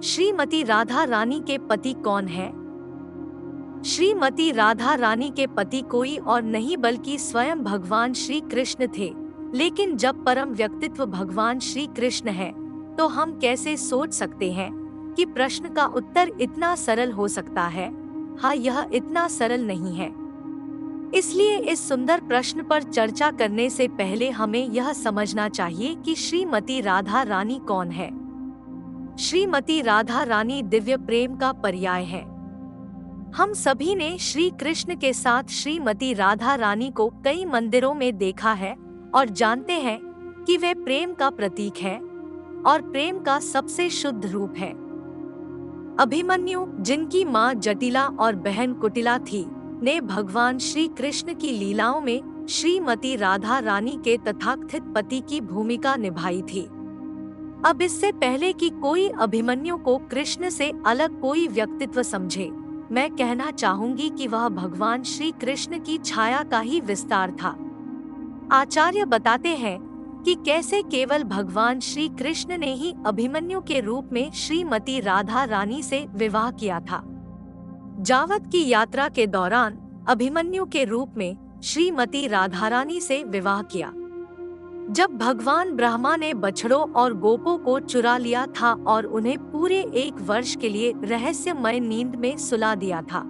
श्रीमती राधा रानी के पति कौन है? श्रीमती राधा रानी के पति कोई और नहीं बल्कि स्वयं भगवान श्री कृष्ण थे। लेकिन जब परम व्यक्तित्व भगवान श्री कृष्ण है, तो हम कैसे सोच सकते हैं कि प्रश्न का उत्तर इतना सरल हो सकता है? हाँ, यह इतना सरल नहीं है। इसलिए इस सुंदर प्रश्न पर चर्चा करने से पहले हमें यह समझना चाहिए कि श्रीमती राधा रानी कौन है। श्रीमती राधा रानी दिव्य प्रेम का पर्याय है। हम सभी ने श्री कृष्ण के साथ श्रीमती राधा रानी को कई मंदिरों में देखा है और जानते हैं कि वे प्रेम का प्रतीक है और प्रेम का सबसे शुद्ध रूप है। अभिमन्यु, जिनकी मां जटिला और बहन कुटिला थी, ने भगवान श्री कृष्ण की लीलाओं में श्रीमती राधा रानी के तथाकथित पति की भूमिका निभाई थी। अब इससे पहले कि कोई अभिमन्यु को कृष्ण से अलग कोई व्यक्तित्व समझे, मैं कहना चाहूंगी कि वह भगवान श्री कृष्ण की छाया का ही विस्तार था। आचार्य बताते हैं कि कैसे केवल भगवान श्री कृष्ण ने ही अभिमन्यु के रूप में श्रीमती राधा रानी से विवाह किया था। जावत की यात्रा के दौरान अभिमन्यु के रूप में श्रीमती राधा रानी से विवाह किया। जब भगवान ब्रह्मा ने बछड़ों और गोपों को चुरा लिया था और उन्हें पूरे 1 वर्ष के लिए रहस्यमय नींद में सुला दिया था,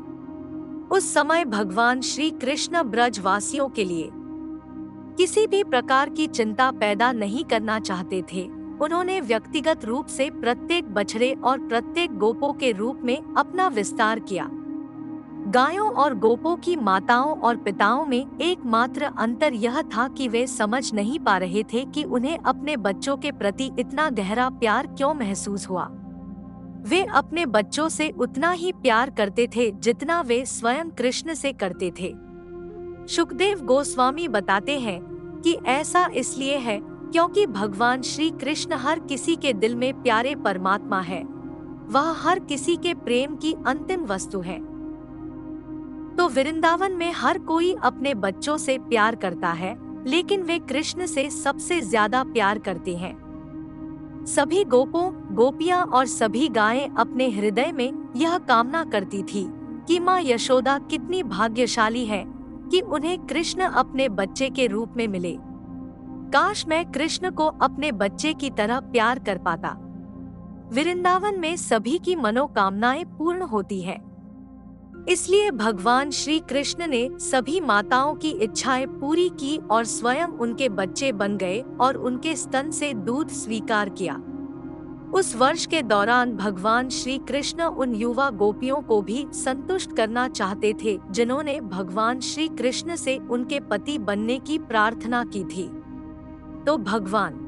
उस समय भगवान श्री कृष्ण ब्रजवासियों के लिए किसी भी प्रकार की चिंता पैदा नहीं करना चाहते थे। उन्होंने व्यक्तिगत रूप से प्रत्येक बछड़े और प्रत्येक गोपों के रूप में अपना विस्तार किया। गायों और गोपों की माताओं और पिताओं में एकमात्र अंतर यह था कि वे समझ नहीं पा रहे थे कि उन्हें अपने बच्चों के प्रति इतना गहरा प्यार क्यों महसूस हुआ। वे अपने बच्चों से उतना ही प्यार करते थे जितना वे स्वयं कृष्ण से करते थे। सुखदेव गोस्वामी बताते हैं कि ऐसा इसलिए है क्योंकि भगवान श्री कृष्ण हर किसी के दिल में प्यारे परमात्मा है। वह हर किसी के प्रेम की अंतिम वस्तु है। तो वृंदावन में हर कोई अपने बच्चों से प्यार करता है, लेकिन वे कृष्ण से सबसे ज्यादा प्यार करते हैं। सभी गोपों, गोपियां और सभी गायें अपने हृदय में यह कामना करती थी कि माँ यशोदा कितनी भाग्यशाली है कि उन्हें कृष्ण अपने बच्चे के रूप में मिले। काश मैं कृष्ण को अपने बच्चे की तरह प्यार कर पाता। वृंदावन में सभी की मनोकामनाएं पूर्ण होती है। इसलिए भगवान श्री कृष्ण ने सभी माताओं की इच्छाएं पूरी की और स्वयं उनके बच्चे बन गए और उनके स्तन से दूध स्वीकार किया। उस वर्ष के दौरान भगवान श्री कृष्ण उन युवा गोपियों को भी संतुष्ट करना चाहते थे जिन्होंने भगवान श्री कृष्ण से उनके पति बनने की प्रार्थना की थी। तो भगवान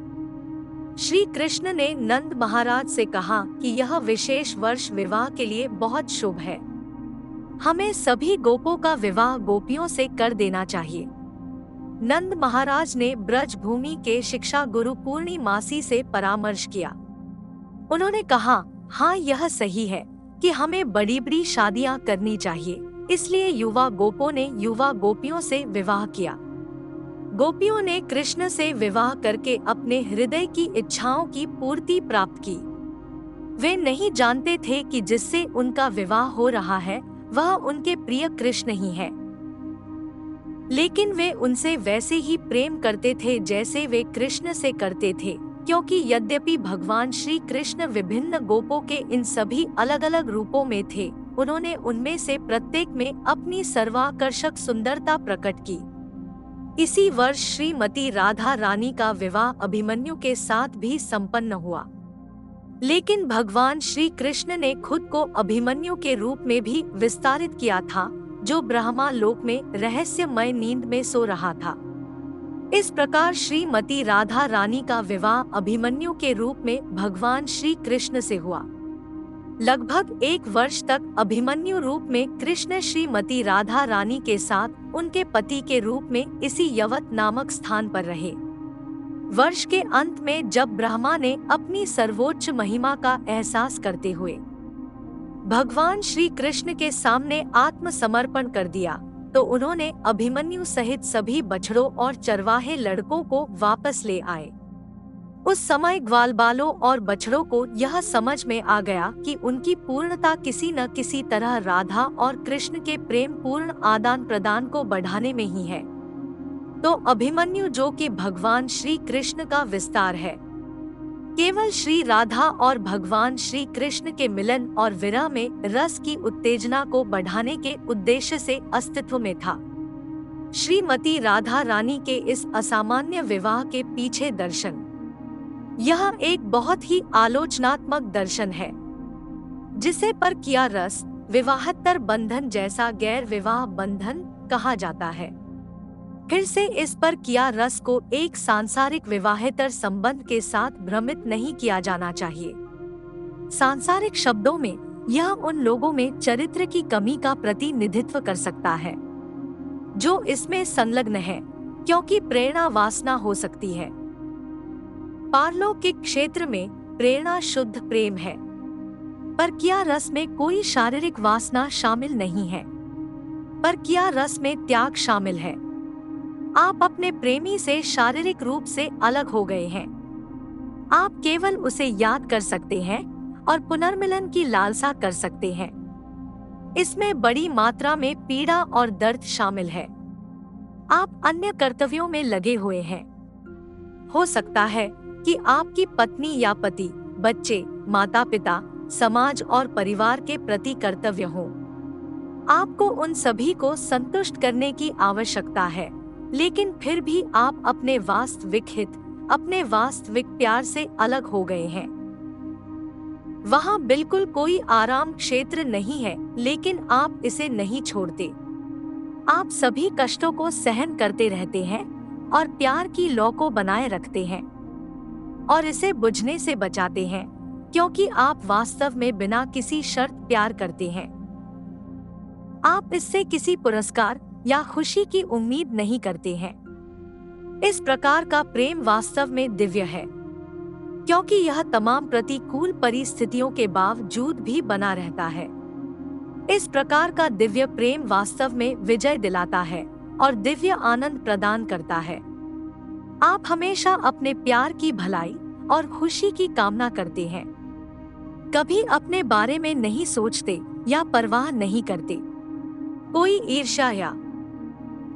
श्री कृष्ण ने नंद महाराज से कहा कि यह विशेष वर्ष विवाह के लिए बहुत शुभ है। हमें सभी गोपों का विवाह गोपियों से कर देना चाहिए। नंद महाराज ने ब्रज भूमि के शिक्षा गुरु पूर्णिमासी से परामर्श किया। उन्होंने कहा, हाँ, यह सही है कि हमें बड़ी बड़ी शादियां करनी चाहिए। इसलिए युवा गोपों ने युवा गोपियों से विवाह किया। गोपियों ने कृष्ण से विवाह करके अपने हृदय की इच्छाओं की पूर्ति प्राप्त की। वे नहीं जानते थे कि जिससे उनका विवाह हो रहा है वह उनके प्रिय कृष्ण ही है, लेकिन वे उनसे वैसे ही प्रेम करते थे जैसे वे कृष्ण से करते थे, क्योंकि यद्यपि भगवान श्री कृष्ण विभिन्न गोपों के इन सभी अलग अलग रूपों में थे, उन्होंने उनमें से प्रत्येक में अपनी सर्वाकर्षक सुंदरता प्रकट की। इसी वर्ष श्रीमती राधा रानी का विवाह अभिमन्यु के साथ भी संपन्न हुआ। लेकिन भगवान श्री कृष्ण ने खुद को अभिमन्यु के रूप में भी विस्तारित किया था, जो ब्रह्मा लोक में रहस्यमय नींद में सो रहा था। इस प्रकार श्रीमती राधा रानी का विवाह अभिमन्यु के रूप में भगवान श्री कृष्ण से हुआ। लगभग 1 वर्ष तक अभिमन्यु रूप में कृष्ण श्रीमती राधा रानी के साथ उनके पति के रूप में इसी यवत नामक स्थान पर रहे। वर्ष के अंत में जब ब्रह्मा ने अपनी सर्वोच्च महिमा का एहसास करते हुए भगवान श्री कृष्ण के सामने आत्मसमर्पण कर दिया, तो उन्होंने अभिमन्यु सहित सभी बछड़ों और चरवाहे लड़कों को वापस ले आए। उस समय ग्वालबालों और बछड़ों को यह समझ में आ गया कि उनकी पूर्णता किसी न किसी तरह राधा और कृष्ण के प्रेम पूर्ण आदान प्रदान को बढ़ाने में ही है। तो अभिमन्यु जो कि भगवान श्री कृष्ण का विस्तार है, केवल श्री राधा और भगवान श्री कृष्ण के मिलन और विरह में रस की उत्तेजना को बढ़ाने के उद्देश्य से अस्तित्व में था। श्रीमती राधा रानी के इस असामान्य विवाह के पीछे दर्शन, यह एक बहुत ही आलोचनात्मक दर्शन है, जिसे पर किया रस विवाहत्तर बंधन जैसा गैर विवाह बंधन कहा जाता है। फिर से इस पर किया रस को एक सांसारिक विवाहेतर संबंध के साथ भ्रमित नहीं किया जाना चाहिए। सांसारिक शब्दों में यह उन लोगों में चरित्र की कमी का प्रतिनिधित्व कर सकता है जो इसमें संलग्न है, क्योंकि प्रेरणा वासना हो सकती है। पारलौकिक क्षेत्र में प्रेरणा शुद्ध प्रेम है, पर किया रस में कोई शारीरिक वासना शामिल नहीं है। पर किया रस में त्याग शामिल है। आप अपने प्रेमी से शारीरिक रूप से अलग हो गए हैं। आप केवल उसे याद कर सकते हैं और पुनर्मिलन की लालसा कर सकते हैं। इसमें बड़ी मात्रा में पीड़ा और दर्द शामिल है। आप अन्य कर्तव्यों में लगे हुए हैं। हो सकता है कि आपकी पत्नी या पति, बच्चे, माता पिता, समाज और परिवार के प्रति कर्तव्य हो। आपको उन सभी को संतुष्ट करने की आवश्यकता है, लेकिन फिर भी आप अपने वास्तविक हित, अपने वास्तविक प्यार से अलग हो गए हैं। वहाँ बिल्कुल कोई आराम क्षेत्र नहीं है, लेकिन आप इसे नहीं छोड़ते। आप सभी कष्टों को सहन करते रहते हैं और प्यार की लौ को बनाए रखते हैं और इसे बुझने से बचाते हैं, क्योंकि आप वास्तव में बिना किसी शर्त प्यार करते हैं। आप इससे किसी पुरस्कार या खुशी की उम्मीद नहीं करते हैं। इस प्रकार का प्रेम वास्तव में दिव्य है, क्योंकि यह तमाम प्रतिकूल परिस्थितियों के बावजूद भी बना रहता है। इस प्रकार का दिव्य प्रेम वास्तव में विजय दिलाता है और दिव्य आनंद प्रदान करता है। आप हमेशा अपने प्यार की भलाई और खुशी की कामना करते हैं, कभी अपने बारे में नहीं सोचते या परवाह नहीं करते। कोई ईर्ष्या या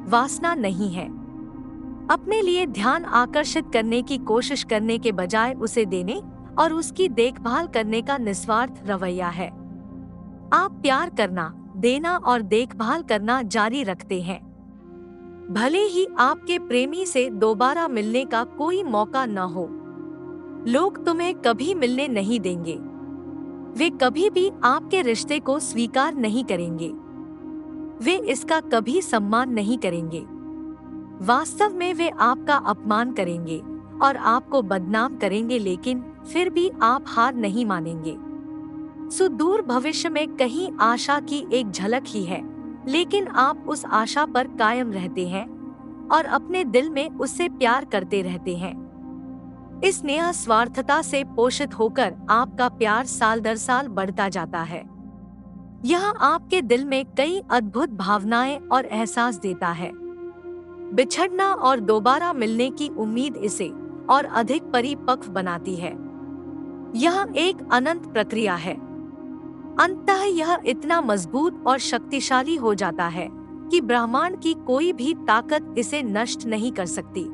वासना नहीं है। अपने लिए ध्यान आकर्षित करने की कोशिश करने के बजाय उसे देने और उसकी देखभाल करने का निस्वार्थ रवैया है। आप प्यार करना, देना और देखभाल करना जारी रखते हैं, भले ही आपके प्रेमी से दोबारा मिलने का कोई मौका न हो। लोग तुम्हें कभी मिलने नहीं देंगे। वे कभी भी आपके रिश्ते को स्वीकार नहीं करेंगे। वे इसका कभी सम्मान नहीं करेंगे। वास्तव में वे आपका अपमान करेंगे और आपको बदनाम करेंगे, लेकिन फिर भी आप हार नहीं मानेंगे। सुदूर भविष्य में कहीं आशा की एक झलक ही है, लेकिन आप उस आशा पर कायम रहते हैं और अपने दिल में उससे प्यार करते रहते हैं। इस निस्वार्थता से पोषित होकर आपका प्यार साल दर साल बढ़ता जाता है। यह आपके दिल में कई अद्भुत भावनाएं और एहसास देता है। बिछड़ना और दोबारा मिलने की उम्मीद इसे और अधिक परिपक्व बनाती है। यह एक अनंत प्रक्रिया है। अंततः यह इतना मजबूत और शक्तिशाली हो जाता है कि ब्रह्मांड की कोई भी ताकत इसे नष्ट नहीं कर सकती।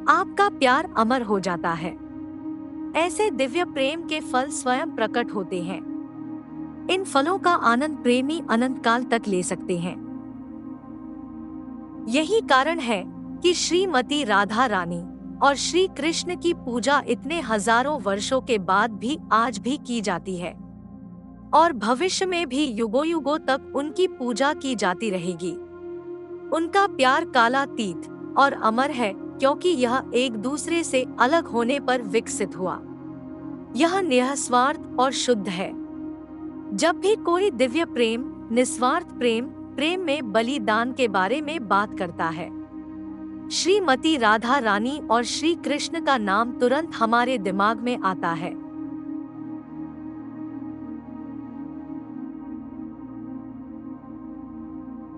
आपका प्यार अमर हो जाता है। ऐसे दिव्य प्रेम के फल स्वयं प्रकट होते हैं। इन फलों का आनंद प्रेमी अनंत काल तक ले सकते हैं। यही कारण है कि श्रीमती राधा रानी और श्री कृष्ण की पूजा इतने हजारों वर्षों के बाद भी आज भी की जाती है और भविष्य में भी युगों युगों तक उनकी पूजा की जाती रहेगी। उनका प्यार कालातीत और अमर है, क्योंकि यह एक दूसरे से अलग होने पर विकसित हुआ। यह निस्वार्थ और शुद्ध है। जब भी कोई दिव्य प्रेम, निस्वार्थ प्रेम, प्रेम में बलिदान के बारे में बात करता है, श्रीमती राधा रानी और श्री कृष्ण का नाम तुरंत हमारे दिमाग में आता है।